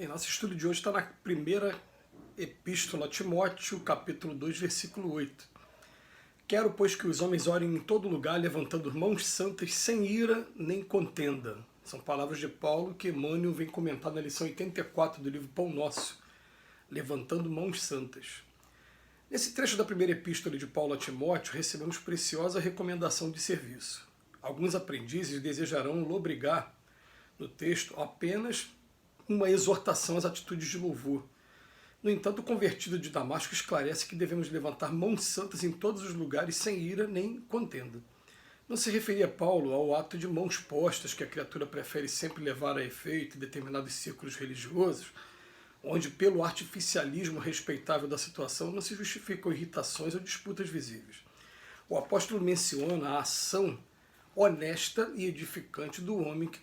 Bem, nosso estudo de hoje está na primeira epístola a Timóteo, capítulo 2, versículo 8. Quero, pois, que os homens orem em todo lugar, levantando mãos santas, sem ira nem contenda. São palavras de Paulo que Emmanuel vem comentar na lição 84 do livro Pão Nosso, levantando mãos santas. Nesse trecho da primeira epístola de Paulo a Timóteo, recebemos preciosa recomendação de serviço. Alguns aprendizes desejarão lobrigar no texto apenas uma exortação às atitudes de louvor. No entanto, o convertido de Damasco esclarece que devemos levantar mãos santas em todos os lugares sem ira nem contenda. Não se referia Paulo ao ato de mãos postas que a criatura prefere sempre levar a efeito em determinados círculos religiosos, onde pelo artificialismo respeitável da situação não se justificam irritações ou disputas visíveis. O apóstolo menciona a ação honesta e edificante do homem que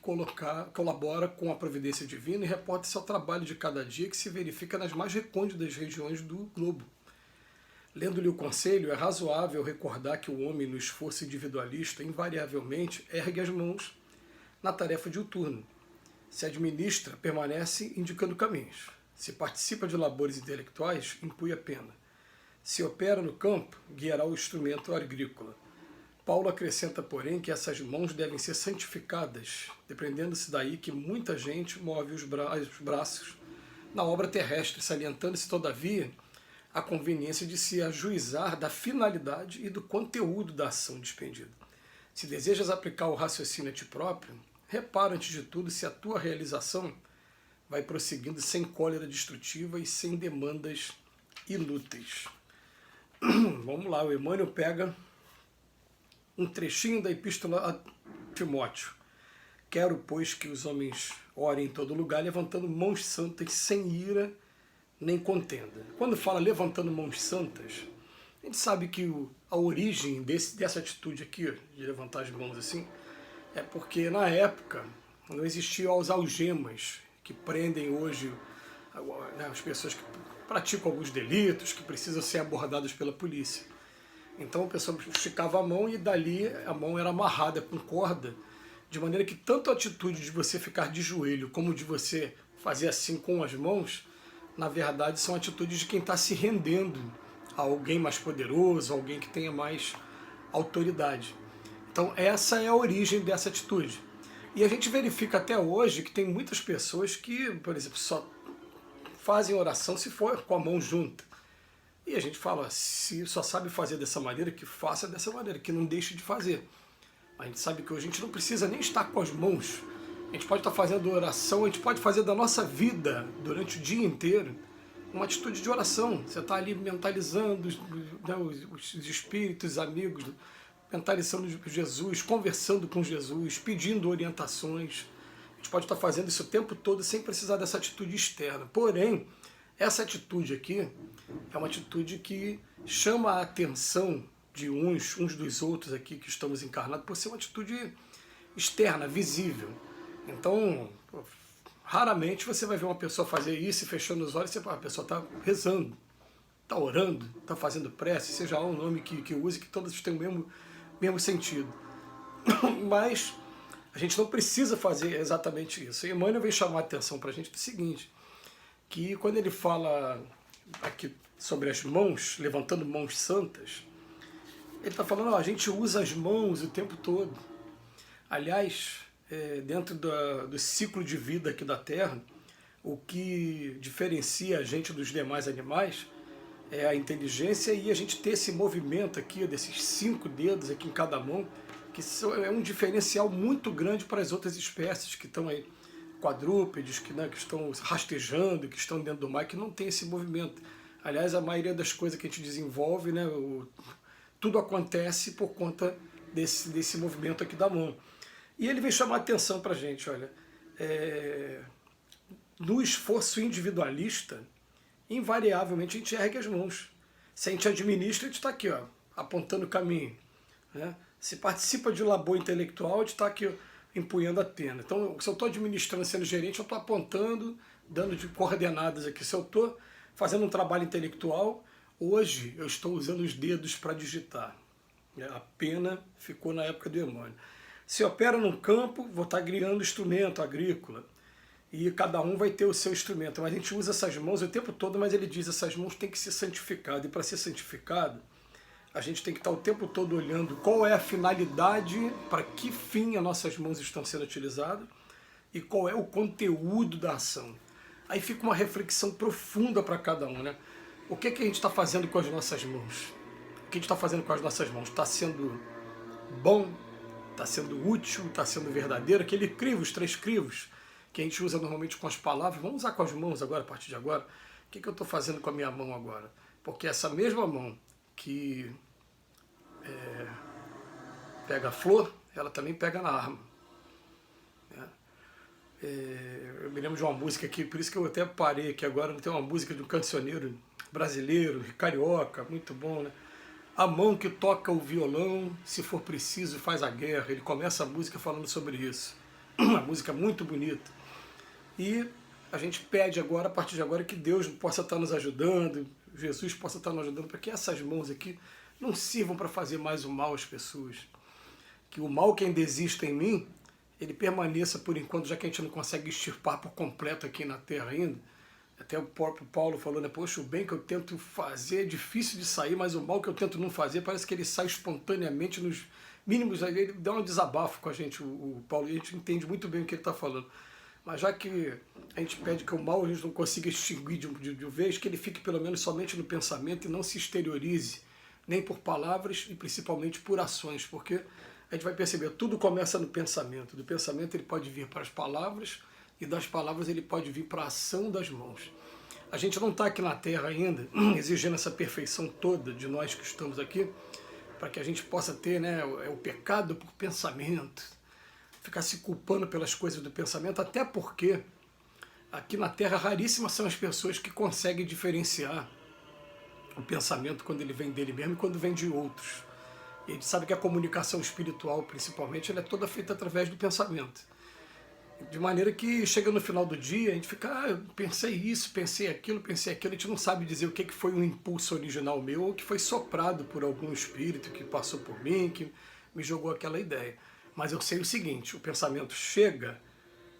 colabora com a providência divina e reporta-se ao trabalho de cada dia que se verifica nas mais recônditas regiões do globo. Lendo-lhe o conselho, é razoável recordar que o homem, no esforço individualista, invariavelmente ergue as mãos na tarefa diuturna. Se administra, permanece indicando caminhos. Se participa de labores intelectuais, impõe a pena. Se opera no campo, guiará o instrumento agrícola. Paulo acrescenta, porém, que essas mãos devem ser santificadas, dependendo-se daí que muita gente move os braços na obra terrestre, salientando-se, todavia, a conveniência de se ajuizar da finalidade e do conteúdo da ação despendida. Se desejas aplicar o raciocínio a ti próprio, repara antes de tudo se a tua realização vai prosseguindo sem cólera destrutiva e sem demandas inúteis. Vamos lá, o Emmanuel pega um trechinho da epístola a Timóteo. Quero, pois, que os homens orem em todo lugar, levantando mãos santas, sem ira nem contenda. Quando fala levantando mãos santas, a gente sabe que a origem dessa atitude aqui, de levantar as mãos assim, é porque na época não existiam as algemas que prendem hoje as pessoas que praticam alguns delitos, que precisam ser abordadas pela polícia. Então a pessoa esticava a mão e dali a mão era amarrada com corda, de maneira que tanto a atitude de você ficar de joelho como de você fazer assim com as mãos, na verdade são atitudes de quem está se rendendo a alguém mais poderoso, alguém que tenha mais autoridade. Então essa é a origem dessa atitude. E a gente verifica até hoje que tem muitas pessoas que, por exemplo, só fazem oração se for com a mão junta. E a gente fala, se só sabe fazer dessa maneira, que faça dessa maneira, que não deixe de fazer. A gente sabe que hoje a gente não precisa nem estar com as mãos. A gente pode estar fazendo oração, a gente pode fazer da nossa vida, durante o dia inteiro, uma atitude de oração. Você está ali mentalizando os espíritos, amigos, mentalizando Jesus, conversando com Jesus, pedindo orientações. A gente pode estar fazendo isso o tempo todo sem precisar dessa atitude externa. Porém, essa atitude aqui é uma atitude que chama a atenção de uns dos outros aqui que estamos encarnados por ser uma atitude externa, visível. Então, raramente você vai ver uma pessoa fazer isso e fechando os olhos e a pessoa está rezando, está orando, está fazendo prece, seja lá o nome que use, que todos têm o mesmo sentido. Mas a gente não precisa fazer exatamente isso. E Emmanuel vem chamar a atenção para a gente do seguinte, que quando ele fala aqui sobre as mãos, levantando mãos santas, ele está falando, a gente usa as mãos o tempo todo. Aliás, dentro do ciclo de vida aqui da Terra, o que diferencia a gente dos demais animais é a inteligência e a gente ter esse movimento aqui, desses 5 dedos aqui em cada mão, que é um diferencial muito grande para as outras espécies que estão aí, quadrúpedes, que estão rastejando, que estão dentro do mar, que não tem esse movimento. Aliás, a maioria das coisas que a gente desenvolve, tudo acontece por conta desse movimento aqui da mão. E ele vem chamar a atenção para a gente, olha, no esforço individualista, invariavelmente a gente ergue as mãos. Se a gente administra, a gente está aqui, apontando o caminho. Né? Se participa de labor intelectual, a gente está aqui empunhando a pena. Então, se eu estou administrando, sendo gerente, eu estou apontando, dando de coordenadas aqui. Se eu estou fazendo um trabalho intelectual, hoje eu estou usando os dedos para digitar. A pena ficou na época do Emmanuel. Se opera num campo, vou estar criando instrumento agrícola. e cada um vai ter o seu instrumento. Mas a gente usa essas mãos o tempo todo, mas ele diz, essas mãos têm que ser santificadas. E para ser santificado, a gente tem que estar o tempo todo olhando qual é a finalidade, para que fim as nossas mãos estão sendo utilizadas e qual é o conteúdo da ação. Aí fica uma reflexão profunda para cada um, né? O que é que a gente está fazendo com as nossas mãos? O que a gente está fazendo com as nossas mãos? Está sendo bom? Está sendo útil? Está sendo verdadeiro? Aquele crivo, os 3 crivos, que a gente usa normalmente com as palavras, vamos usar com as mãos agora, a partir de agora. O que eu estou fazendo com a minha mão agora? Porque essa mesma mão que pega a flor, ela também pega na arma. Eu me lembro de uma música aqui, por isso que eu até parei aqui agora, tem uma música de um cancioneiro brasileiro, carioca, muito bom, né? A mão que toca o violão, se for preciso, faz a guerra. Ele começa a música falando sobre isso. Uma música muito bonita. E a gente pede agora, a partir de agora, que Deus possa estar nos ajudando, Jesus possa estar nos ajudando, para que essas mãos aqui não sirvam para fazer mais o mal às pessoas. Que o mal que ainda existe em mim, ele permaneça por enquanto, já que a gente não consegue extirpar por completo aqui na Terra ainda. Até o próprio Paulo falou, né? Poxa, o bem que eu tento fazer é difícil de sair, mas o mal que eu tento não fazer parece que ele sai espontaneamente nos mínimos. Ele dá um desabafo com a gente, o Paulo, e a gente entende muito bem o que ele está falando. Mas já que a gente pede que o mal a gente não consiga extinguir de vez, que ele fique pelo menos somente no pensamento e não se exteriorize, nem por palavras e principalmente por ações, porque a gente vai perceber, tudo começa no pensamento. Do pensamento ele pode vir para as palavras, e das palavras ele pode vir para a ação das mãos. A gente não está aqui na Terra ainda exigindo essa perfeição toda de nós que estamos aqui, para que a gente possa ter, né, o pecado por pensamento, ficar se culpando pelas coisas do pensamento, até porque aqui na Terra raríssimas são as pessoas que conseguem diferenciar o pensamento quando ele vem dele mesmo e quando vem de outros. E a gente sabe que a comunicação espiritual, principalmente, ela é toda feita através do pensamento. De maneira que chega no final do dia, a gente fica, eu pensei isso, pensei aquilo, a gente não sabe dizer o que foi um impulso original meu ou que foi soprado por algum espírito que passou por mim, que me jogou aquela ideia. Mas eu sei o seguinte, o pensamento chega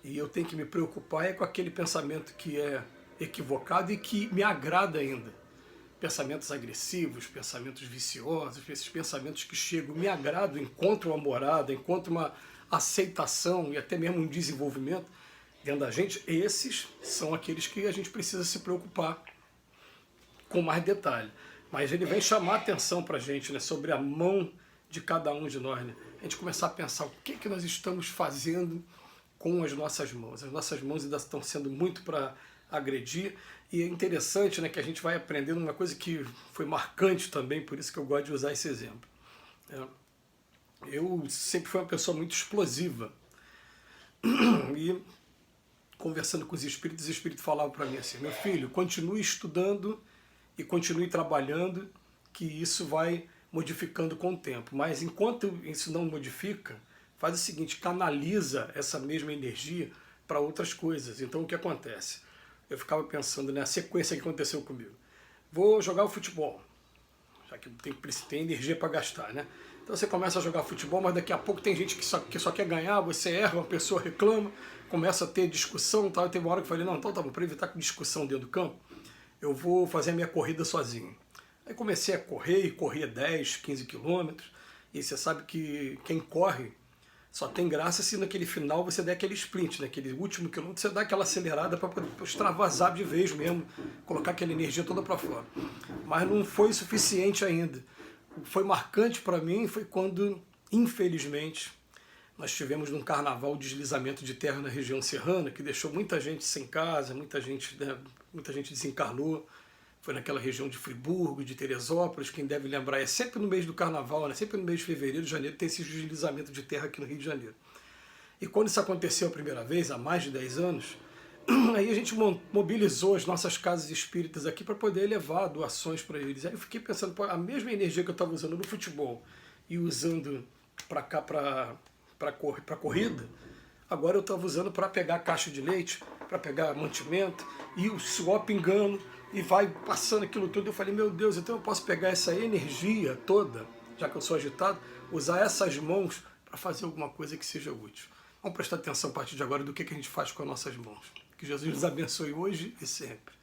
e eu tenho que me preocupar com aquele pensamento que é equivocado e que me agrada ainda. Pensamentos agressivos, pensamentos viciosos, esses pensamentos que chegam, me agradam, encontram uma morada, encontram uma aceitação e até mesmo um desenvolvimento dentro da gente, esses são aqueles que a gente precisa se preocupar com mais detalhe. Mas ele vem chamar a atenção para a gente, né, sobre a mão de cada um de nós. Né? A gente começar a pensar o que nós estamos fazendo com as nossas mãos. As nossas mãos ainda estão sendo muito para agredir. E é interessante, né, que a gente vai aprendendo uma coisa que foi marcante também, por isso que eu gosto de usar esse exemplo. Eu sempre fui uma pessoa muito explosiva. E conversando com os espíritos falavam para mim assim, meu filho, continue estudando e continue trabalhando, que isso vai modificando com o tempo. Mas enquanto isso não modifica, faz o seguinte, canaliza essa mesma energia para outras coisas. Então o que acontece? Eu ficava pensando na sequência que aconteceu comigo. Vou jogar o futebol, já que tem energia para gastar, né? Então você começa a jogar futebol, mas daqui a pouco tem gente que só quer ganhar, você erra, uma pessoa reclama, começa a ter discussão, tal. E teve uma hora que eu falei, não, então tá bom, para evitar discussão dentro do campo, eu vou fazer a minha corrida sozinho. Aí comecei a correr, e corria 10, 15 quilômetros, e você sabe que quem corre só tem graça se naquele final você der aquele sprint, naquele último quilômetro você dá aquela acelerada para poder extravasar de vez mesmo, colocar aquela energia toda para fora. Mas não foi suficiente ainda. O que foi marcante para mim foi quando, infelizmente, nós tivemos num carnaval o deslizamento de terra na região serrana, que deixou muita gente sem casa, muita gente desencarnou. Foi naquela região de Friburgo, de Teresópolis, quem deve lembrar, é sempre no mês do carnaval, né? Sempre no mês de fevereiro, janeiro, tem esse deslizamento de terra aqui no Rio de Janeiro. E quando isso aconteceu a primeira vez, há mais de 10 anos, aí a gente mobilizou as nossas casas espíritas aqui para poder levar doações para eles. Aí eu fiquei pensando, pô, a mesma energia que eu estava usando no futebol e usando para cá, para corrida, agora eu estava usando para pegar caixa de leite, para pegar mantimento, e o suor pingando, e vai passando aquilo tudo. Eu falei, meu Deus, então eu posso pegar essa energia toda, já que eu sou agitado, usar essas mãos para fazer alguma coisa que seja útil. Vamos prestar atenção a partir de agora do que a gente faz com as nossas mãos. Que Jesus nos abençoe hoje e sempre.